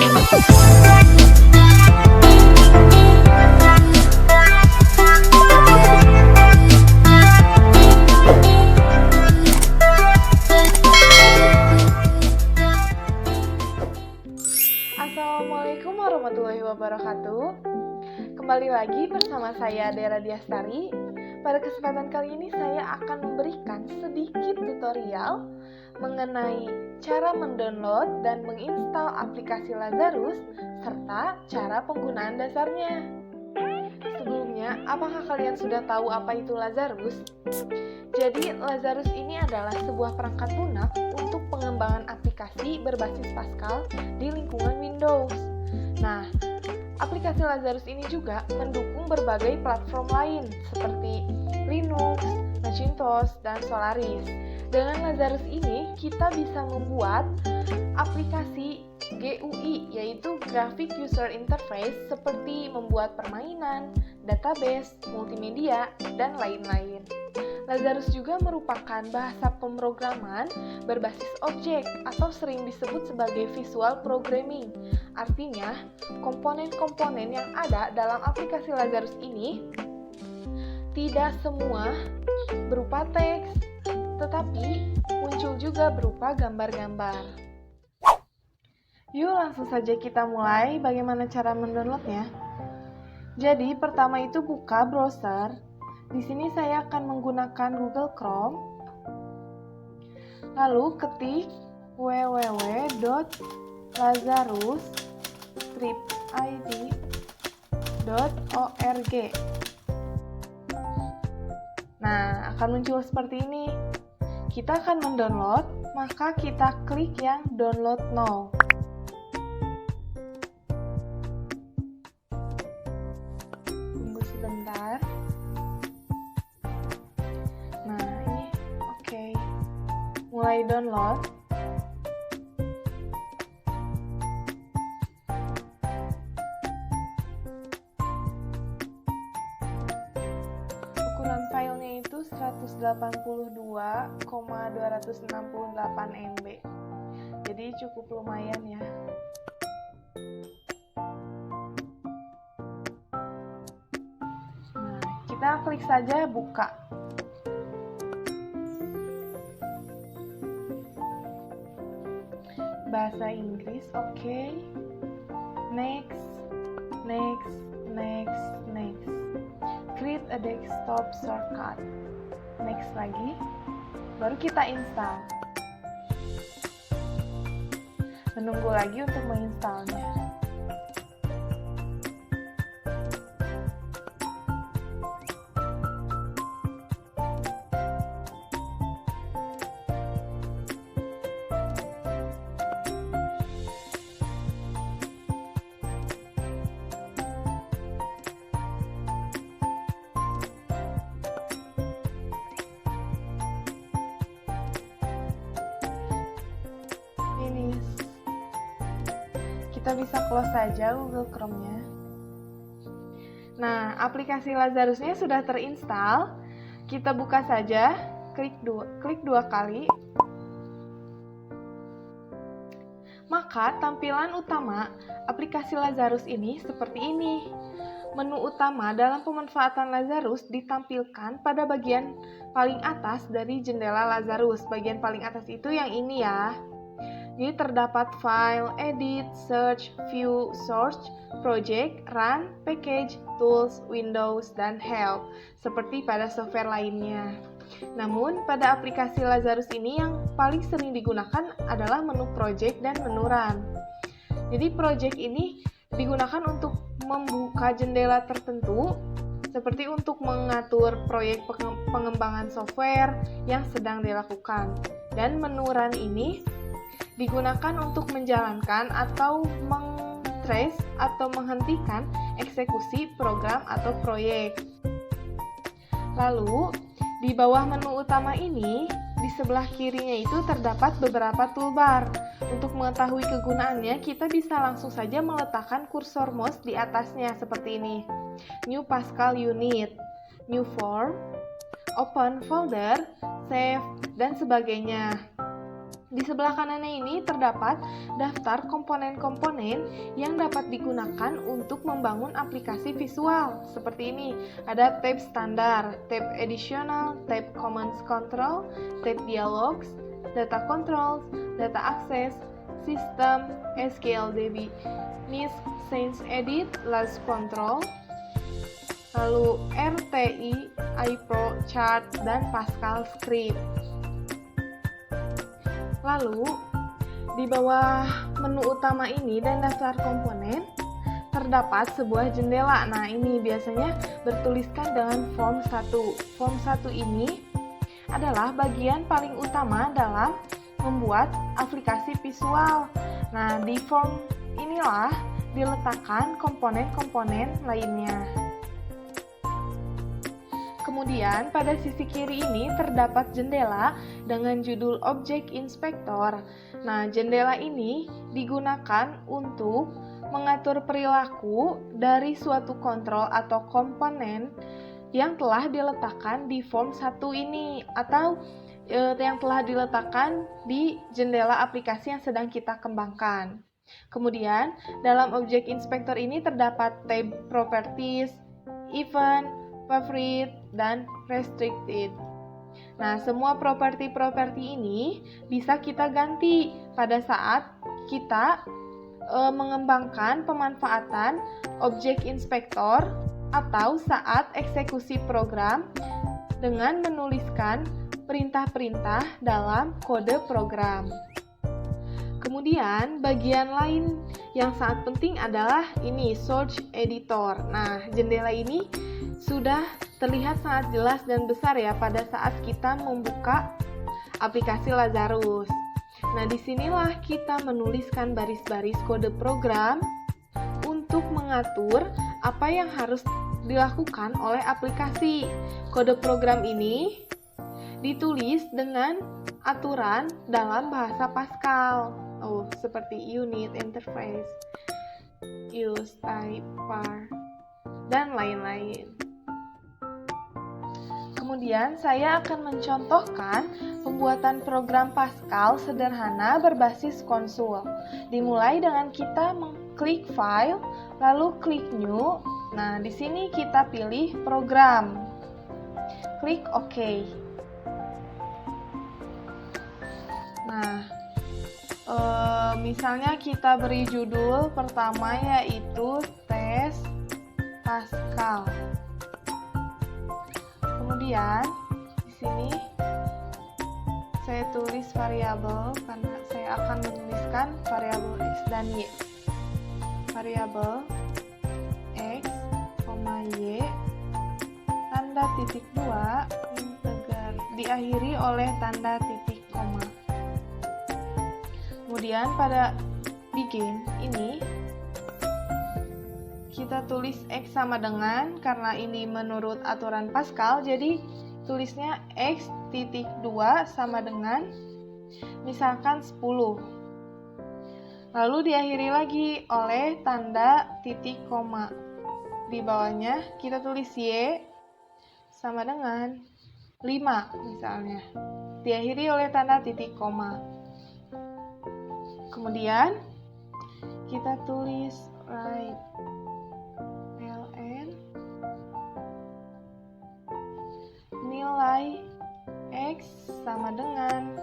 Assalamualaikum warahmatullahi wabarakatuh. Kembali lagi bersama saya Dera Diastari. Pada kesempatan kali ini saya akan memberikan sedikit tutorial mengenai cara mendownload dan menginstal aplikasi Lazarus serta cara penggunaan dasarnya. Sebelumnya, apakah kalian sudah tahu apa itu Lazarus? Jadi, Lazarus ini adalah sebuah perangkat lunak untuk pengembangan aplikasi berbasis Pascal di lingkungan Windows. Nah, aplikasi Lazarus ini juga mendukung berbagai platform lain seperti Linux, Macintosh, dan Solaris. Dengan Lazarus ini, kita bisa membuat aplikasi GUI, yaitu Graphic User Interface, seperti membuat permainan, database, multimedia, dan lain-lain. Lazarus juga merupakan bahasa pemrograman berbasis objek atau sering disebut sebagai visual programming. Artinya, komponen-komponen yang ada dalam aplikasi Lazarus ini tidak semua berupa teks, tetapi muncul juga berupa gambar-gambar. Yuk langsung saja kita mulai bagaimana cara mendownloadnya. Jadi, pertama itu buka browser. Di sini saya akan menggunakan Google Chrome. Lalu ketik www.lazarus-id.org. Nah, akan muncul seperti ini. Kita akan mendownload, maka kita klik yang download now. Tunggu sebentar. Mulai download. Ukuran filenya itu 182,268 MB. Jadi cukup lumayan ya. Nah, kita klik saja buka. Bahasa Inggris, oke. Next. Create a desktop shortcut. Next lagi. Baru kita install. Menunggu lagi untuk menginstalnya. Kita bisa close saja Google Chrome-nya. Nah, aplikasi Lazarus-nya sudah terinstall. Kita buka saja, klik dua kali. Maka tampilan utama aplikasi Lazarus ini seperti ini. Menu utama dalam pemanfaatan Lazarus ditampilkan pada bagian paling atas dari jendela Lazarus. Bagian paling atas itu yang ini ya. Jadi terdapat file, edit, search, view, source, project, run, package, tools, windows, dan help, seperti pada software lainnya. Namun, pada aplikasi Lazarus ini yang paling sering digunakan adalah menu project dan menu run. Jadi project ini digunakan untuk membuka jendela tertentu, seperti untuk mengatur proyek pengembangan software yang sedang dilakukan. Dan menu run ini digunakan untuk menjalankan atau meng-trace atau menghentikan eksekusi program atau proyek. Lalu, di bawah menu utama ini, di sebelah kirinya itu terdapat beberapa toolbar. Untuk mengetahui kegunaannya, kita bisa langsung saja meletakkan kursor mouse di atasnya seperti ini. New Pascal Unit, New Form, Open Folder, Save, dan sebagainya. Di sebelah kanannya ini terdapat daftar komponen-komponen yang dapat digunakan untuk membangun aplikasi visual. Seperti ini, ada tab standar, tab additional, tab commands control, tab dialogs, data controls, data access, system, SQLDB, NIST, Sans Edit, Last Control, lalu RTI, iPro, Chart, dan Pascal Script. Lalu, di bawah menu utama ini dan daftar komponen, terdapat sebuah jendela. Nah, ini biasanya bertuliskan dengan form 1. Form 1 ini adalah bagian paling utama dalam membuat aplikasi visual. Nah, di form inilah diletakkan komponen-komponen lainnya. Kemudian pada sisi kiri ini terdapat jendela dengan judul Object Inspector. Nah, jendela ini digunakan untuk mengatur perilaku dari suatu kontrol atau komponen yang telah diletakkan di form 1 ini atau yang telah diletakkan di jendela aplikasi yang sedang kita kembangkan. Kemudian, dalam Object Inspector ini terdapat tab Properties, Event, Favorite, dan Restricted. Nah, semua properti-properti ini bisa kita ganti pada saat kita mengembangkan pemanfaatan Object Inspector atau saat eksekusi program dengan menuliskan perintah-perintah dalam kode program. Kemudian, bagian lain yang sangat penting adalah ini, Search Editor. Nah, jendela ini sudah terlihat sangat jelas dan besar ya pada saat kita membuka aplikasi Lazarus. Nah, disinilah kita menuliskan baris-baris kode program untuk mengatur apa yang harus dilakukan oleh aplikasi. Kode program ini ditulis dengan aturan dalam bahasa Pascal. Seperti unit, interface, use, type, var, dan lain-lain. Kemudian saya akan mencontohkan pembuatan program Pascal sederhana berbasis konsul. Dimulai dengan kita mengklik file, lalu klik new. Nah, di sini kita pilih program. Klik OK. Nah, misalnya kita beri judul pertama yaitu tes Pascal. Kemudian di sini saya tulis variabel karena saya akan menuliskan variabel x dan y. Variabel x, y, tanda titik 2, integer, diakhiri oleh tanda titik koma. Kemudian pada begin ini kita tulis x sama dengan, karena ini menurut aturan Pascal, jadi tulisnya x titik 2 sama dengan misalkan 10. Lalu diakhiri lagi oleh tanda titik koma. Di bawahnya kita tulis y sama dengan 5 misalnya. Diakhiri oleh tanda titik koma. Kemudian kita tulis write ln nilai x sama dengan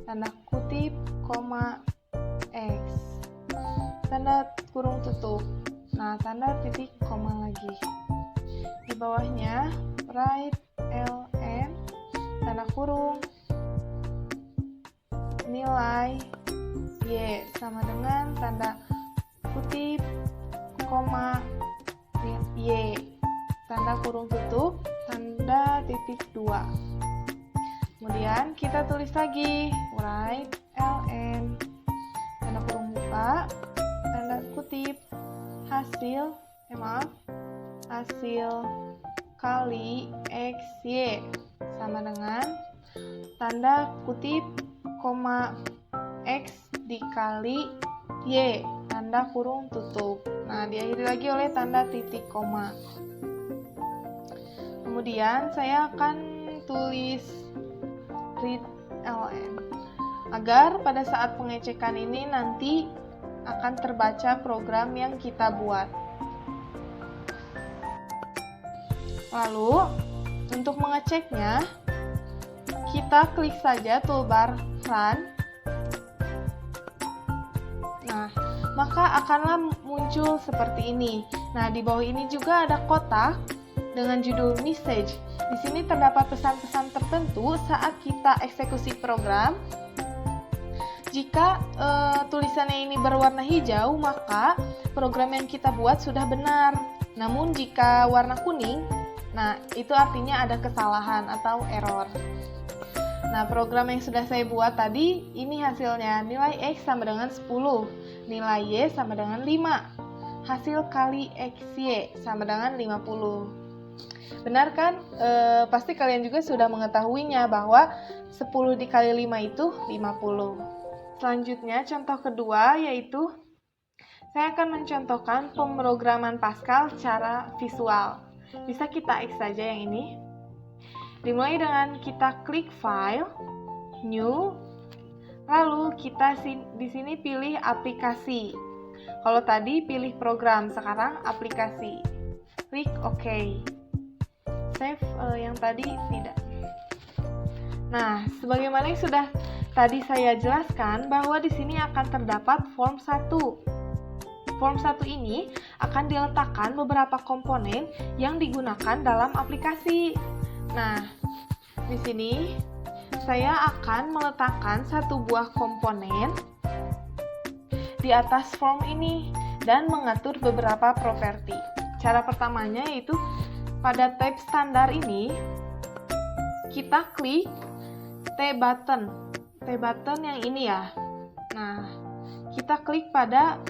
tanda kutip koma x tanda kurung tutup. Nah, tanda titik koma lagi. Di bawahnya write ln tanda kurung nilai y sama dengan tanda kutip koma y tanda kurung tutup tanda titik 2. Kemudian kita tulis lagi write ln tanda kurung buka tanda kutip hasil kali x y sama dengan tanda kutip koma x dikali y tanda kurung tutup. Nah, diakhiri lagi oleh tanda titik koma. Kemudian saya akan tulis read ln agar pada saat pengecekan ini nanti akan terbaca program yang kita buat. Lalu, untuk mengeceknya, kita klik saja toolbar Run. Nah, maka akanlah muncul seperti ini. Nah, di bawah ini juga ada kotak dengan judul message. Di sini terdapat pesan-pesan tertentu saat kita eksekusi program. Jika tulisannya ini berwarna hijau, maka program yang kita buat sudah benar. Namun jika warna kuning, nah itu artinya ada kesalahan atau error. Nah, program yang sudah saya buat tadi, ini hasilnya. Nilai X sama dengan 10, nilai Y sama dengan 5. Hasil kali XY sama dengan 50. Benar kan? Pasti kalian juga sudah mengetahuinya bahwa 10 dikali 5 itu 50. Selanjutnya, contoh kedua yaitu saya akan mencontohkan pemrograman Pascal secara visual. Bisa kita X saja yang ini. Dimulai dengan kita klik File, New, lalu kita di sini pilih aplikasi. Kalau tadi pilih program, sekarang aplikasi. Klik OK. Save yang tadi tidak. Nah, sebagaimana yang sudah tadi saya jelaskan bahwa di sini akan terdapat form 1. Form 1 ini akan diletakkan beberapa komponen yang digunakan dalam aplikasi. Nah, di sini saya akan meletakkan satu buah komponen di atas form ini dan mengatur beberapa properti. Cara pertamanya yaitu pada tab standar ini kita klik T-button yang ini ya. Nah, kita klik pada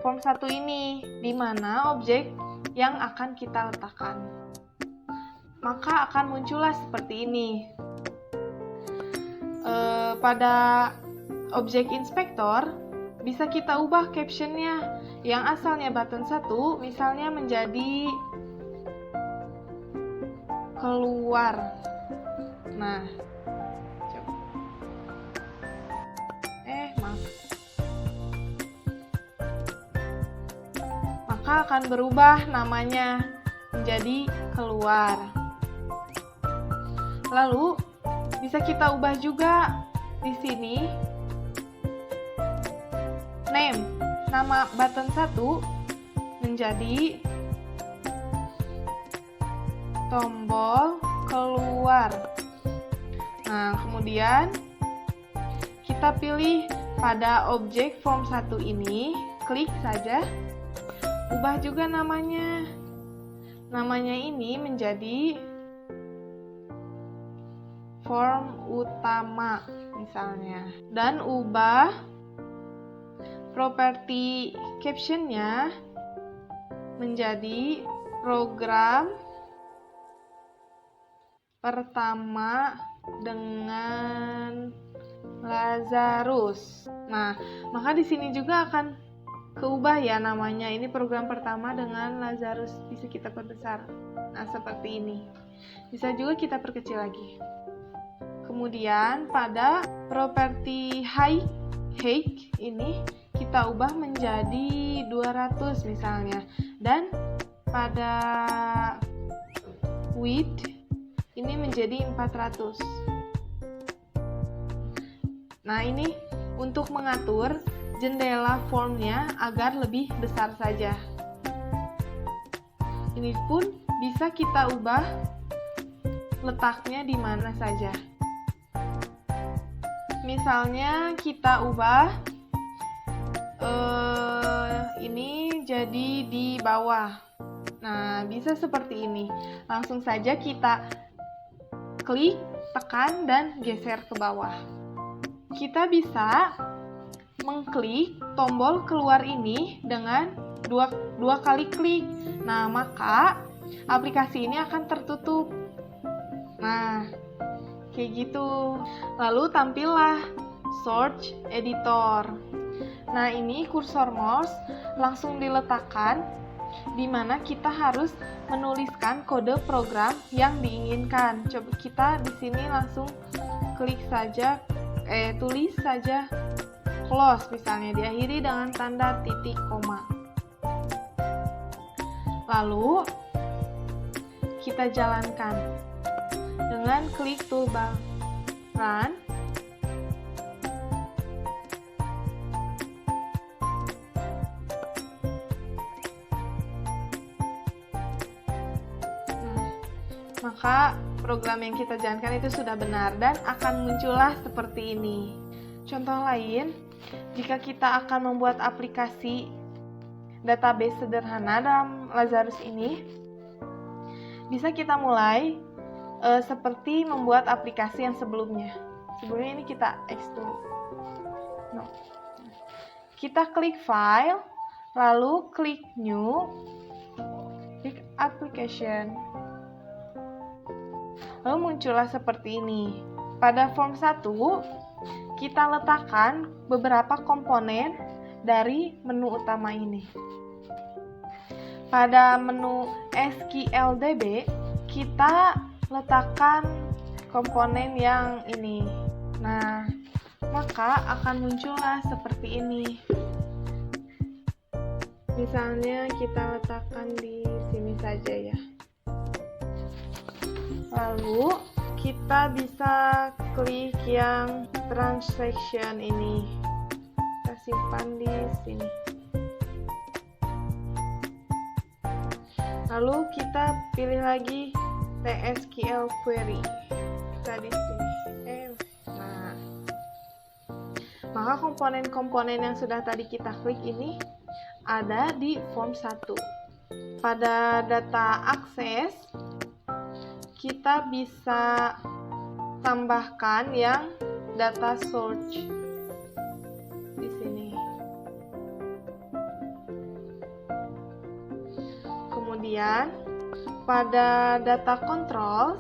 form 1 ini, di mana objek yang akan kita letakkan. Maka akan muncullah seperti ini. Pada objek inspektor, bisa kita ubah captionnya. Yang asalnya button 1, misalnya menjadi keluar. Nah, maka akan berubah namanya menjadi keluar. Lalu bisa kita ubah juga di sini name, nama button 1 menjadi tombol keluar. Nah, kemudian kita pilih pada objek form 1 ini, klik saja, ubah juga namanya. Namanya ini menjadi form utama misalnya. Dan ubah properti captionnya menjadi program pertama dengan Lazarus. Nah, maka di sini juga akan keubah ya namanya. Ini program pertama dengan Lazarus. Bisa kita perbesar. Nah, seperti ini. Bisa juga kita perkecil lagi. Kemudian pada properti height ini kita ubah menjadi 200 misalnya. Dan pada width ini menjadi 400. Nah, ini untuk mengatur jendela formnya agar lebih besar saja. Ini pun bisa kita ubah letaknya di mana saja. Misalnya kita ubah ini jadi di bawah. Nah, bisa seperti ini. Langsung saja kita klik, tekan, dan geser ke bawah. Kita bisa mengklik tombol keluar ini dengan dua kali klik. Nah, maka aplikasi ini akan tertutup. Nah, kayak gitu. Lalu tampillah search editor. Nah, ini kursor mouse langsung diletakkan di mana kita harus menuliskan kode program yang diinginkan. Coba kita di sini langsung klik saja tulis saja close, misalnya diakhiri dengan tanda titik koma. Lalu kita jalankan dengan klik toolbar Run. Maka program yang kita jalankan itu sudah benar dan akan muncullah seperti ini. Contoh lain, jika kita akan membuat aplikasi database sederhana dalam Lazarus ini, bisa kita mulai seperti membuat aplikasi yang sebelumnya. Sebelumnya ini kita X dulu. No. Kita klik File, lalu klik New, klik Application. Lalu muncullah seperti ini. Pada form 1, kita letakkan beberapa komponen dari menu utama ini. Pada menu SQLDB, kita letakkan komponen yang ini. Nah, maka akan muncullah seperti ini. Misalnya kita letakkan di sini saja ya. Lalu kita bisa klik yang transaction ini. Kita simpan di sini. Lalu kita pilih lagi TSQL query. Kita di sini. Nah, maka komponen-komponen yang sudah tadi kita klik ini ada di form 1. Pada data akses, kita bisa tambahkan yang data search di sini. Kemudian pada data controls,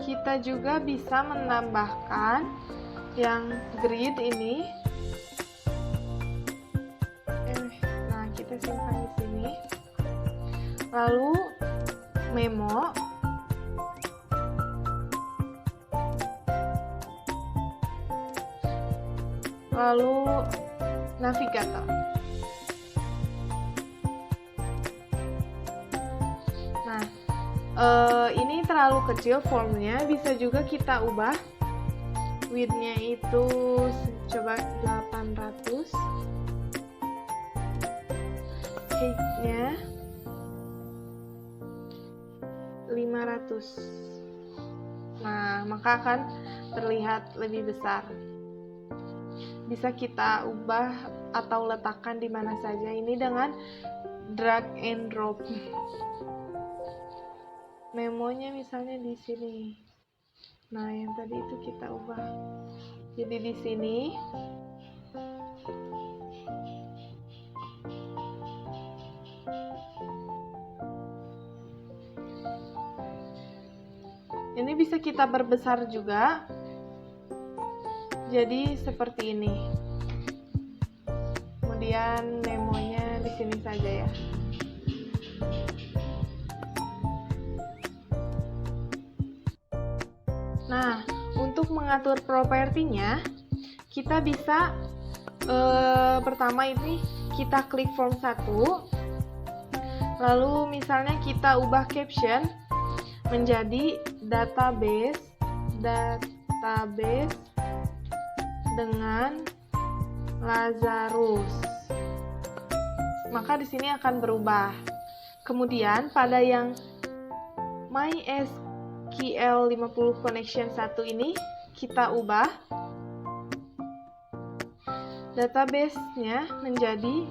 kita juga bisa menambahkan yang grid ini. Nah, kita simpan di sini. Lalu memo, lalu navigator. Nah, ini terlalu kecil formnya, bisa juga kita ubah width-nya itu coba 800, height-nya 500. Nah, maka akan terlihat lebih besar. Bisa kita ubah atau letakkan di mana saja ini dengan drag and drop. Memonya misalnya di sini. Nah, yang tadi itu kita ubah. Jadi di sini. Ini bisa kita perbesar juga. Jadi seperti ini. Kemudian memonya di sini saja ya. Nah, untuk mengatur propertinya, kita bisa pertama ini kita klik form 1. Lalu misalnya kita ubah caption menjadi database dengan Lazarus. Maka di sini akan berubah. Kemudian pada yang MySQL 50 connection 1 ini kita ubah database-nya menjadi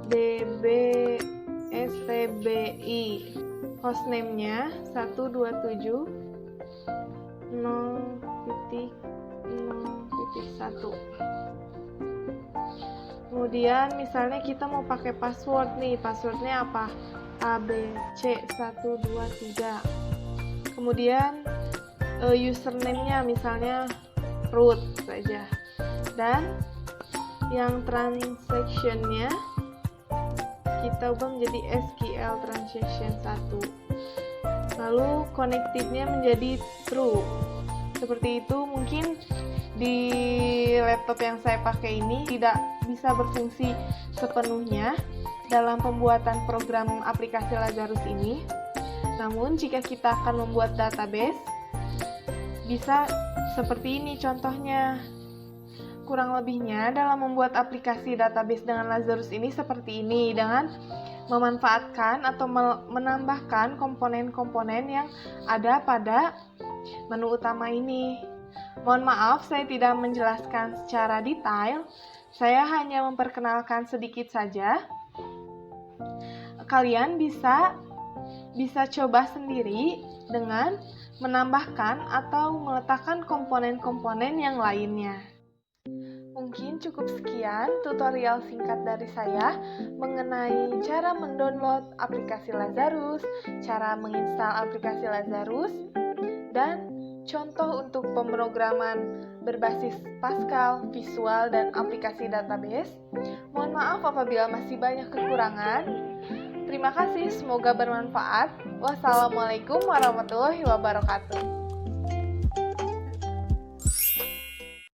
DBSTBI. Hostname-nya 127.0.0.1. Kemudian misalnya kita mau pakai password nih, passwordnya apa? ABC123. Kemudian username-nya misalnya root saja. Dan yang transaction-nya kita ubah menjadi SQL transaction 1. Lalu connected-nya menjadi true. Seperti itu, mungkin di laptop yang saya pakai ini tidak bisa berfungsi sepenuhnya dalam pembuatan program aplikasi Lazarus ini. Namun jika kita akan membuat database, bisa seperti ini contohnya. Kurang lebihnya dalam membuat aplikasi database dengan Lazarus ini seperti ini, dengan memanfaatkan atau menambahkan komponen-komponen yang ada pada menu utama ini. Mohon maaf, saya tidak menjelaskan secara detail. Saya hanya memperkenalkan sedikit saja. Kalian bisa coba sendiri dengan menambahkan atau meletakkan komponen-komponen yang lainnya. Mungkin cukup sekian tutorial singkat dari saya mengenai cara mendownload aplikasi Lazarus, cara menginstal aplikasi Lazarus, dan contoh untuk pemrograman berbasis Pascal, visual, dan aplikasi database. Mohon maaf apabila masih banyak kekurangan. Terima kasih, semoga bermanfaat. Wassalamualaikum warahmatullahi wabarakatuh.